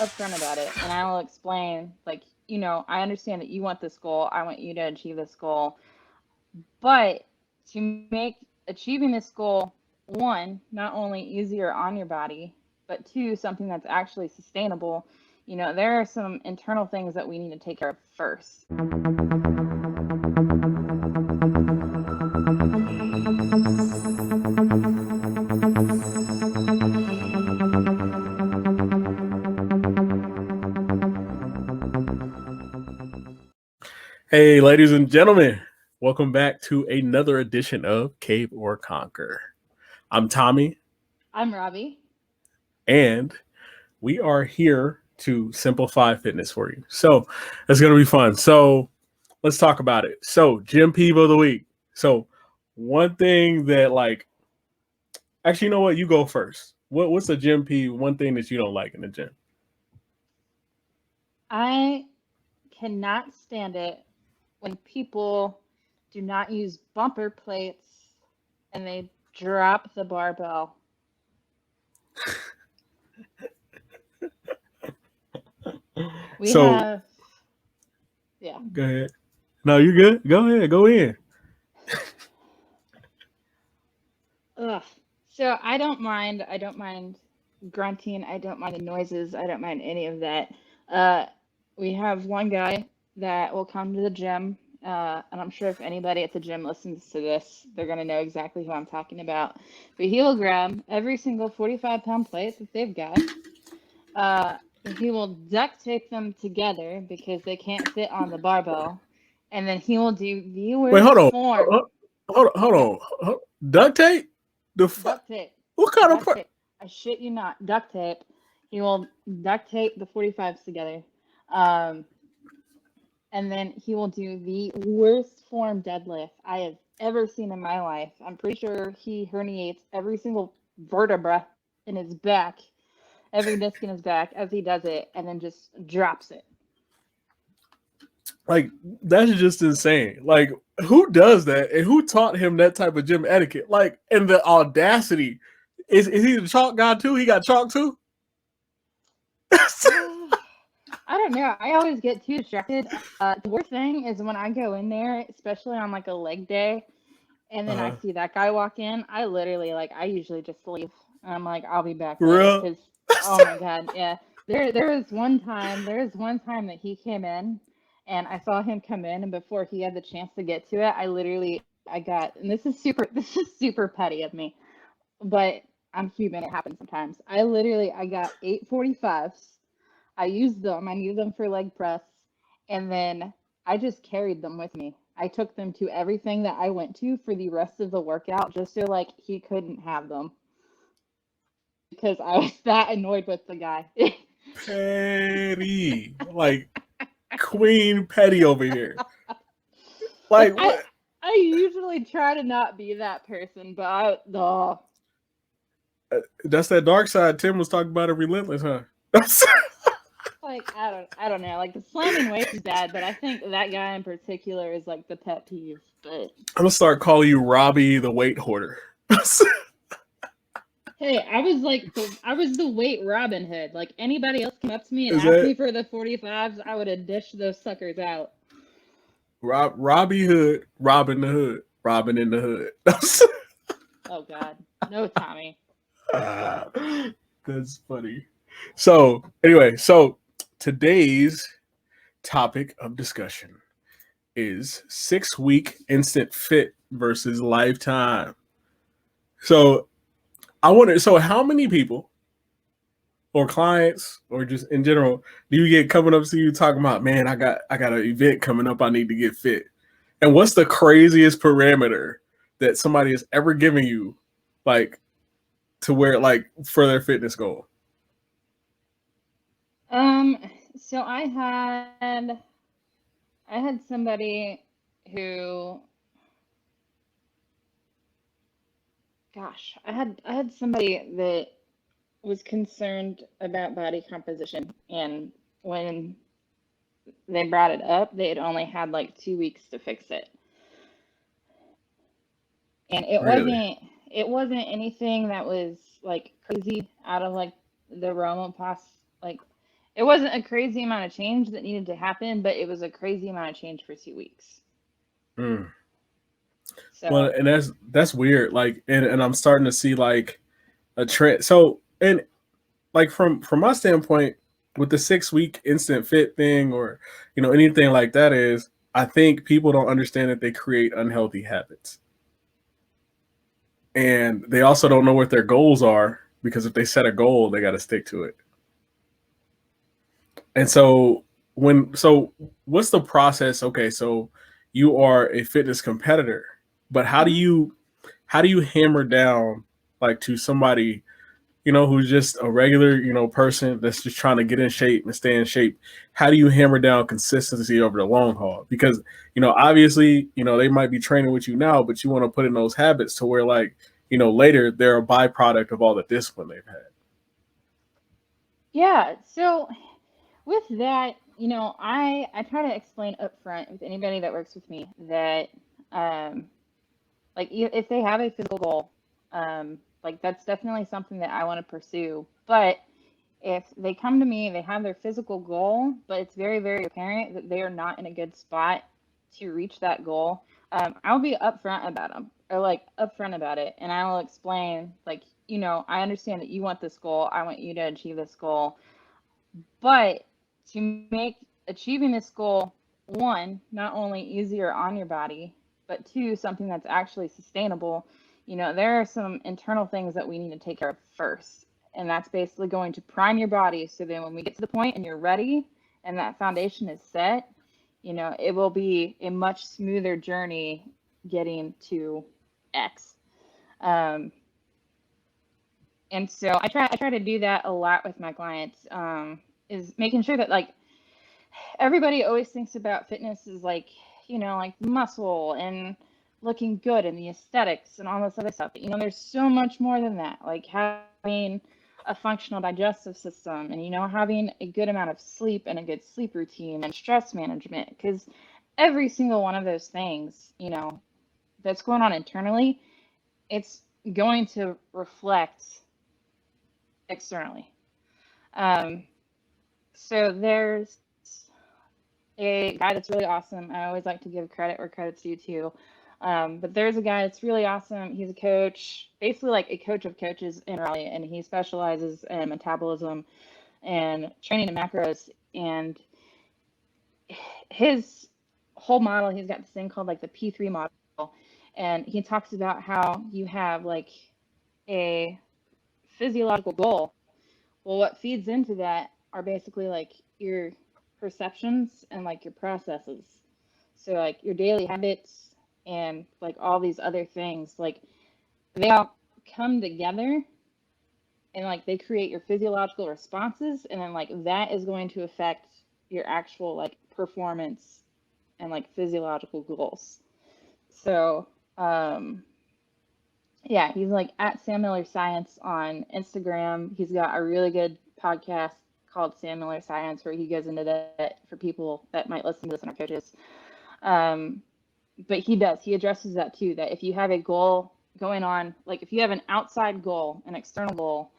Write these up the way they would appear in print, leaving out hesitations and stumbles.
upfront about it, and I will explain, like, I understand that you want this goal. I want you to achieve this goal. But to make achieving this goal, one, not only easier on your body, but two, something that's actually sustainable, there are some internal things that we need to take care of first. Hey, ladies and gentlemen, welcome back to another edition of Cave or Conquer. I'm Tommy, I'm Robbie. and we are here to simplify fitness for you. So it's going to be fun. So let's talk about it. So, gym peeve of the week. So, one thing that, actually, you know what? You go first. What's a gym peeve? One thing that you don't like in the gym? I cannot stand it when people do not use bumper plates and they drop the barbell. We So, have, yeah. go ahead. No, you're good. Go ahead. Go in. Ugh. So I don't mind. I don't mind grunting. I don't mind the noises. I don't mind any of that. Uh, we have one guy that will come to the gym, and I'm sure if anybody at the gym listens to this, they're gonna know exactly who I'm talking about. But he will grab every single 45-pound plate that they've got. Uh, he will duct tape them together because they can't fit on the barbell, and then he will do the Wait, hold worst on. form. Hold Yeah, on. Duct tape? The fuck? duct tape. What kind of? Duct tape. I shit you not. Duct tape. He will duct tape the 45s together. Um, and then he will do the worst form deadlift I have ever seen in my life. I'm pretty sure he herniates every single vertebra in his back, every disc in his back as he does it, and then just drops it. Like that's just insane. Like who does that and who taught him that type of gym etiquette? Like and the audacity. Is he the chalk guy too? He got chalk too? I don't know. I always get too distracted. The worst thing is when I go in there, especially on like a leg day, and then I Uh-huh. see that guy walk in. I literally like I usually just leave. I'm like I'll be back For later real? because oh my god, yeah. There was one time that he came in, and I saw him come in, and before he had the chance to get to it, I got, and this is super petty of me, but I'm human. It happens sometimes. I got 845s. I used them. I needed them for leg press. And then I just carried them with me. I took them to everything that I went to for the rest of the workout just so like he couldn't have them because I was that annoyed with the guy. Petty. Like Queen Petty over here. Like Like what? I usually try to not be that person, but oh, That's that dark side Tim was talking about in Relentless, huh? like I don't know. Like the slamming weights is bad, but I think that guy in particular is like the pet peeve. But I'm gonna start calling you Robbie the weight hoarder. hey, I was the weight Robin Hood. Like anybody else came up to me and Is asked that me for the 45s, I would have dished those suckers out. Robbie Hood, Robin the Hood, Robin in the Hood? Oh God, no, Tommy. That's funny. So, anyway, so today's topic of discussion is 6 week instant fit versus lifetime. So, I wonder, so how many people or clients or just in general do you get coming up to you talking about, man, I got an event coming up, I need to get fit? And what's the craziest parameter that somebody has ever given you, like to where like for their fitness goal? Um, so I had somebody who, gosh, I had somebody that was concerned about body composition, and when they brought it up, they had only had like 2 weeks to fix it. And Really? it wasn't anything that was like crazy out of like the realm of like It wasn't a crazy amount of change that needed to happen, but it was a crazy amount of change for 2 weeks. Mm. Well, So and that's weird. Like, and I'm starting to see like a trend. So, and like from my standpoint, with the 6 week instant fit thing, or anything like that, is I think people don't understand that they create unhealthy habits, and they also don't know what their goals are, because if they set a goal, they got to stick to it. And so what's the process? Okay, so you are a fitness competitor, but mhm. how do you hammer down, like, to somebody who's just a regular person that's just trying to get in shape and stay in shape? How do you hammer down consistency over the long haul? Because obviously they might be training with you now, but you want to put in those habits to where, like, later they're a byproduct of all the discipline they've had. Yeah. So with that, I try to explain up front with anybody that works with me that, um, like, if they have a physical goal, like, that's definitely something that I want to pursue. But if they come to me, they have their physical goal, but it's very, very apparent that they are not in a good spot to reach that goal, I'll be upfront about them, or like upfront about it, and I will explain, like, I understand that you want this goal. I want you to achieve this goal, but to make achieving this goal, one, not only easier on your body, but two, something that's actually sustainable, there are some internal things that we need to take care of first. And that's basically going to prime your body so then when we get to the point and you're ready and that foundation is set, it will be a much smoother journey getting to X. Um, and so I try to do that a lot with my clients, is making sure that, like, everybody always thinks about fitness as like, like muscle and looking good and the aesthetics and all this other stuff. But, there's so much more than that. Like having a functional digestive system and, having a good amount of sleep and a good sleep routine and stress management. Because every single one of those things, that's going on internally, it's going to reflect externally. Um, so there's a guy that's really awesome. I always like to give credit where credit's due too. But there's a guy that's really awesome. He's a coach, basically like a coach of coaches in Raleigh, and he specializes in metabolism and training and macros. And his whole model, he's got this thing called like the P3 model. And he talks about how you have like a physiological goal. Well, what feeds into that are basically like your perceptions and like your processes. So like your daily habits and like all these other things, like they all come together and like they create your physiological responses, and then like that is going to affect your actual like performance and like physiological goals. So yeah, he's like at Sam Miller Science on Instagram. He's got a really good podcast called Sam Miller Science where he goes into that for people that might listen to this and are coaches. Um, but he addresses that too, that if you have a goal going on, like if you have an outside goal, an external goal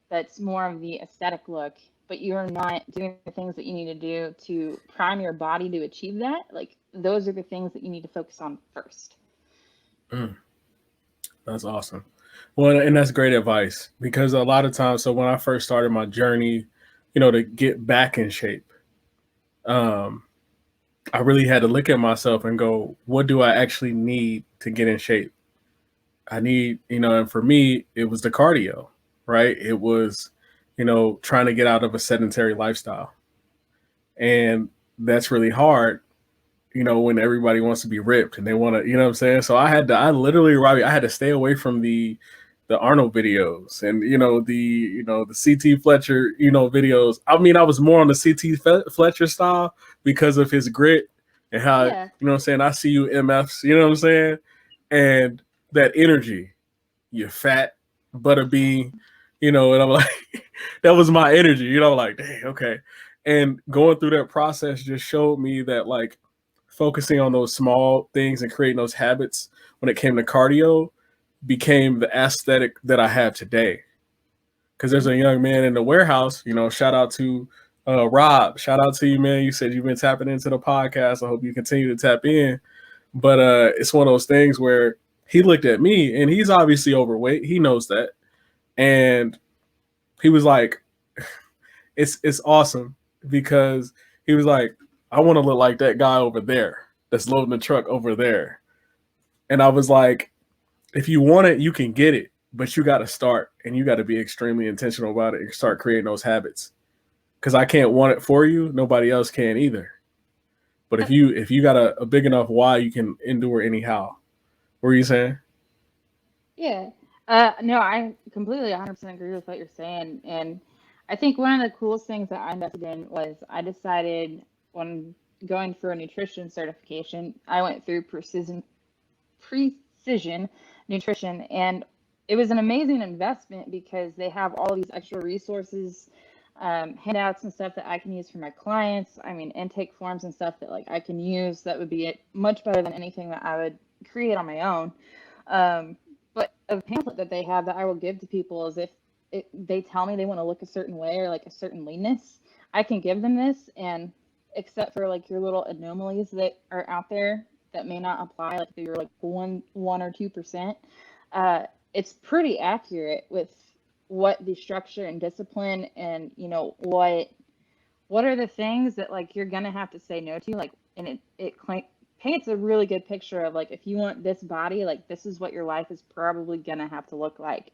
that's more of the aesthetic look, but you're not doing the things that you need to do to prime your body to achieve that, like those are the things that you need to focus on first. Mm, that's awesome. Well, and that's great advice, because a lot of times, so when I first started my journey, to get back in shape, um, I really had to look at myself and go, what do I actually need to get in shape? I need, and for me, it was the cardio, right? It was, trying to get out of a sedentary lifestyle. And that's really hard, when everybody wants to be ripped and they want to, what I'm saying? So I literally, Robbie, I had to stay away from the Arnold videos and, the CT Fletcher, videos. I mean, I was more on the CT Fletcher style because of his grit and how, Yeah. what I'm saying? I see you MFs, you know what I'm saying? And that energy, you fat butterbean, and I'm like, that was my energy, like, dang, okay. And going through that process just showed me that, like, focusing on those small things and creating those habits when it came to cardio became the aesthetic that I have today. Because there's a young man in the warehouse, shout out to Rob, shout out to you, man. You said you've been tapping into the podcast. I hope you continue to tap in. But it's one of those things where he looked at me, and he's obviously overweight. He knows that, and he was like, "It's awesome," because he was like, "I want to look like that guy over there that's loading the truck over there." And I was like, "If you want it, you can get it, but you got to start, and you got to be extremely intentional about it and start creating those habits. Because I can't want it for you, nobody else can either. But if you got a big enough why, you can endure anyhow." What were you saying? Yeah. No, I completely 100% agree with what you're saying. And I think one of the coolest things that I invested in was I decided when going for a nutrition certification, I went through precision nutrition, and it was an amazing investment because they have all these extra resources, handouts and stuff that I can use for my clients. I mean, intake forms and stuff that like I can use that would be much better than anything that I would create on my own. But a pamphlet that they have that I will give to people is if they tell me they want to look a certain way or like a certain leanness, I can give them this, and except for like your little anomalies that are out there that may not apply, like if you're like one or 2%, it's pretty accurate with what the structure and discipline and what are the things that like you're gonna have to say no to, like, and it paints a really good picture of like if you want this body, like this is what your life is probably gonna have to look like.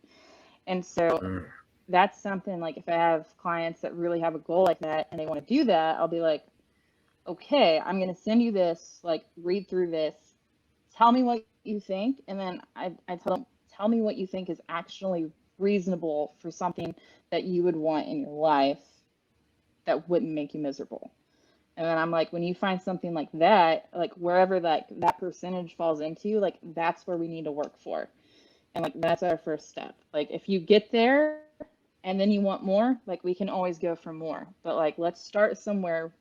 And so Mm. that's something like if I have clients that really have a goal like that and they want to do that, I'll be like, okay, I'm going to send you this, like read through this, tell me what you think. And then I tell them, tell me what you think is actually reasonable for something that you would want in your life that wouldn't make you miserable. And then I'm like, when you find something like that, like wherever that percentage falls into, like that's where we need to work for. And like that's our first step. Like if you get there and then you want more, like we can always go for more. But like let's start somewhere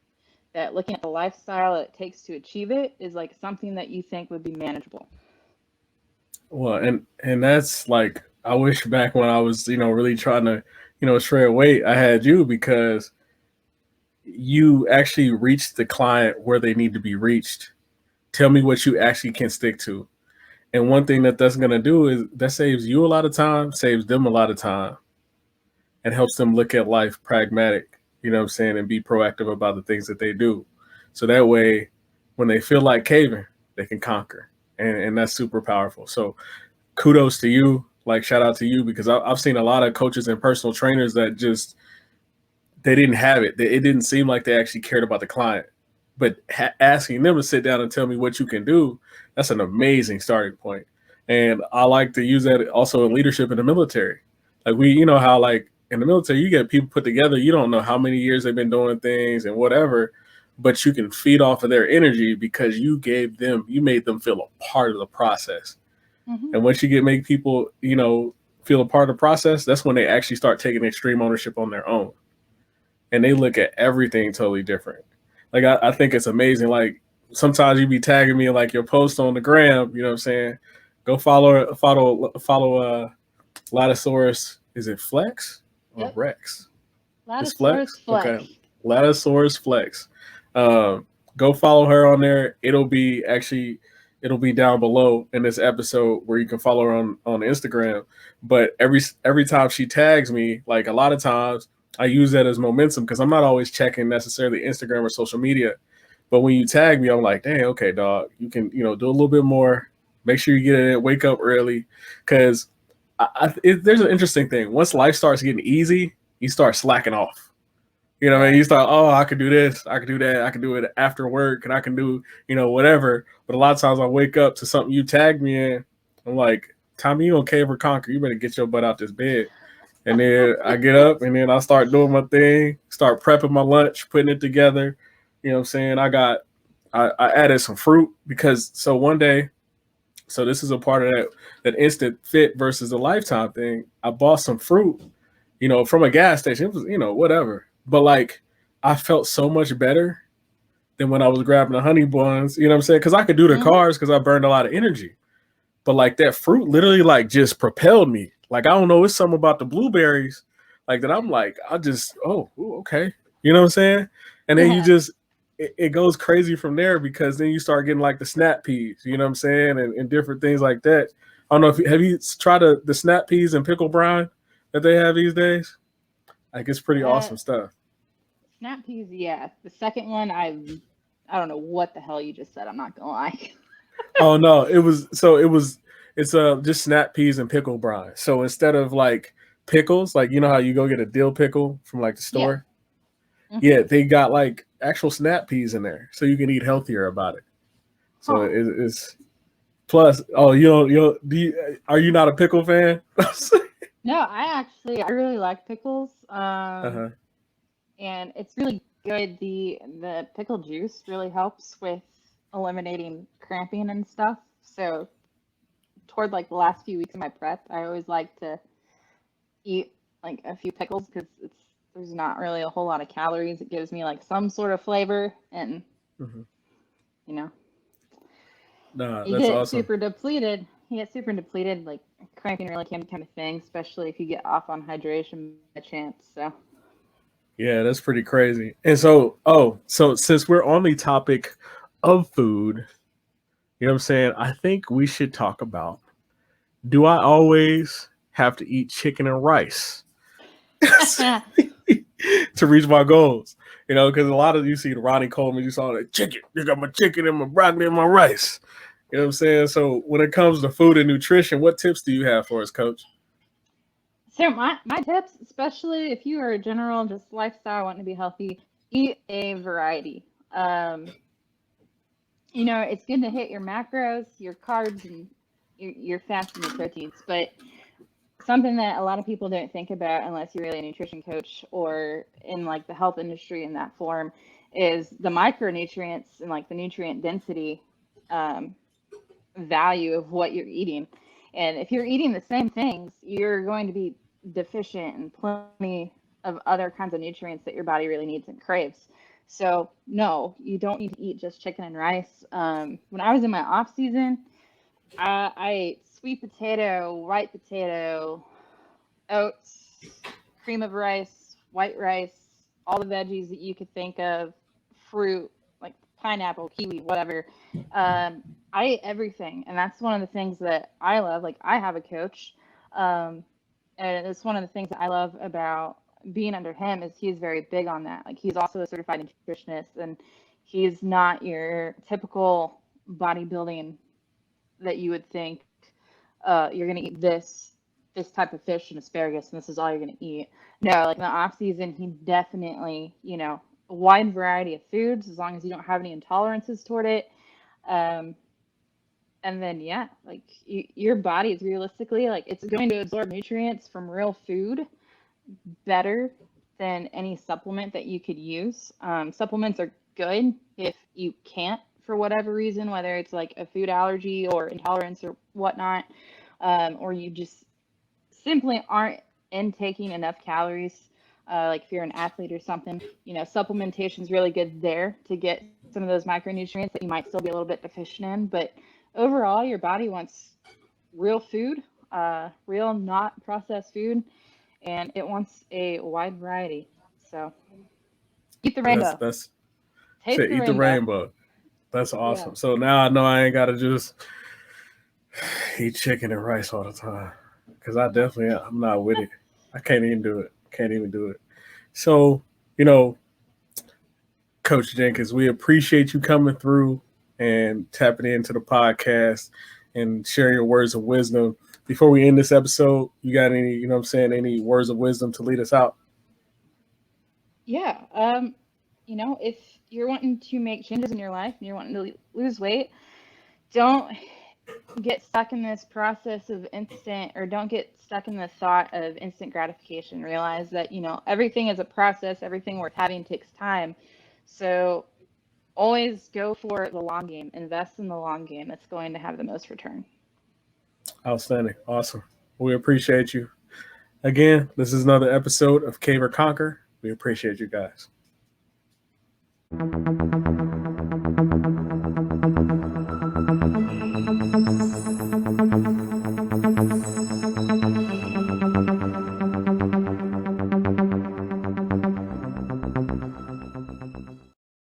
that looking at the lifestyle it takes to achieve it is like something that you think would be manageable. Well, and that's like I wish back when I was really trying to shred weight, I had you because you actually reached the client where they need to be reached. Tell me what you actually can stick to. And one thing that's going to do is that saves you a lot of time, saves them a lot of time, and helps them look at life pragmatic, you know what I'm saying, and be proactive about the things that they do. So that way, when they feel like caving, they can conquer. And that's super powerful. So kudos to you. Like, shout out to you because I've seen a lot of coaches and personal trainers that just, they didn't have it. It didn't seem like they actually cared about the client. But asking them to sit down and tell me what you can do, that's an amazing starting point. And I like to use that also in leadership in the military. Like how like in the military, you get people put together, you don't know how many years they've been doing things and whatever, but you can feed off of their energy because you made them feel a part of the process. Mm-hmm. And once you make people, feel a part of the process, that's when they actually start taking extreme ownership on their own. And they look at everything totally different. Like I think it's amazing. Like sometimes you be tagging me in like your post on the gram, you know what I'm saying? Go follow Latosaurus. Is it Flex or Yep. Rex? It's Latosaurus Flex? Flex. Okay. Latosaurus Flex. Go follow her on there. It'll be down below in this episode where you can follow her on Instagram. But every time she tags me, like a lot of times I use that as momentum because I'm not always checking necessarily Instagram or social media. But when you tag me, I'm like, dang, okay, dog, you can, do a little bit more. Make sure you get it, wake up early. Because there's an interesting thing. Once life starts getting easy, you start slacking off. You know what I mean? You start, oh, I can do this, I can do that, I can do it after work, and I can do, whatever. But a lot of times I wake up to something you tagged me in. I'm like, Tommy, you don't cave or conquer. You better get your butt out this bed. And then I get up and then I start doing my thing, start prepping my lunch, putting it together. You know what I'm saying? I added some fruit because so one day, so this is a part of that instant fit versus a lifetime thing. I bought some fruit, from a gas station. It was, whatever. But like I felt so much better than when I was grabbing the honey buns, you know what I'm saying? Because I could do the Mm-hmm. carbs because I burned a lot of energy. But like that fruit literally like just propelled me. Like I don't know, it's something about the blueberries, like that. I'm like, okay. You know what I'm saying? And then you Yeah. just it goes crazy from there because then you start getting like the snap peas, you know what I'm saying, and different things like that. I don't know if have you tried the snap peas and pickle brine that they have these days? Like it's pretty Uh, awesome stuff. Snap peas, yeah. The second one, I don't know what the hell you just said. I'm not gonna lie. Oh no, it's just snap peas and pickle brine. So instead of like pickles, like you know how you go get a dill pickle from like the Yeah. store, Hmm. yeah, they got like actual snap peas in there, so you can eat healthier about it. So Huh. it's plus. Oh, are you not a pickle fan? No, I really like pickles. Uh-huh. And it's really good. The pickle juice really helps with eliminating cramping and stuff. So toward like the last few weeks of my prep, I always like to eat like a few pickles because there's not really a whole lot of calories. It gives me like some sort of flavor, and Hmm. you know, Nah, you that's get awesome. super depleted. You get super depleted. Like cramping really can become a thing, especially if you get off on hydration by chance. So Yeah, that's pretty crazy. And so since we're on the topic of food, you know what I'm saying? I think we should talk about, do I always have to eat chicken and rice to reach my goals? You know, because a lot of you see the Ronnie Coleman, you saw that chicken. You got my chicken and my broccoli and my rice. You know what I'm saying? So when it comes to food and nutrition, what tips do you have for us, Coach? So my tips, especially if you are a general just lifestyle wanting to be healthy, eat a variety. Um, it's good to hit your macros, your carbs, and your fats and your proteins. But something that a lot of people don't think about unless you're really a nutrition coach or in like the health industry in that form is the micronutrients and like the nutrient density um, value of what you're eating. And if you're eating the same things, you're going to be deficient in plenty of other kinds of nutrients that your body really needs and craves. So, no, you don't need to eat just chicken and rice. When I was in my off season, I ate sweet potato, white potato, oats, cream of rice, white rice, all the veggies that you could think of, fruit like pineapple, kiwi, whatever. I ate everything, and that's one of the things that I love. Like I have a coach, um, and it's one of the things that I love about being under him is he's very big on that. Like he's also a certified nutritionist, and he's not your typical bodybuilding that you would think you're gonna eat this type of fish and asparagus, and this is all you're gonna eat. No, like in the off season, he definitely, a wide variety of foods as long as you don't have any intolerances toward it. Um, and then yeah, like your body is realistically like it's going to absorb nutrients from real food better than any supplement that you could use. Supplements are good if you can't for whatever reason, whether it's like a food allergy or intolerance or whatnot, or you just simply aren't intaking enough calories. Like if you're an athlete or something, supplementation is really good there to get some of those micronutrients that you might still be a little bit deficient in. But overall, your body wants real food, real not processed food, and it wants a wide variety. So eat the That's rainbow, that's taste Say the eat the rainbow. rainbow. That's Yeah. awesome. So now I know I ain't gotta just eat chicken and rice all the time because No. I'm not with it. I can't even do it. Can't even do it. So you know, Coach Jenkins, we appreciate you coming through and tapping into the podcast and sharing your words of wisdom. Before we end this episode, you got any, you know what I'm saying, any words of wisdom to lead us out? Yeah. If you're wanting to make changes in your life and you're wanting to lose weight, don't get stuck in this process of instant or don't get stuck in the thought of instant gratification. Realize that, everything is a process, everything worth having takes time. So always go for the long game, invest in the long game. It's going to have the most return. Outstanding. Awesome. We appreciate you. Again, this is another episode of Cave or Conquer. We appreciate you guys.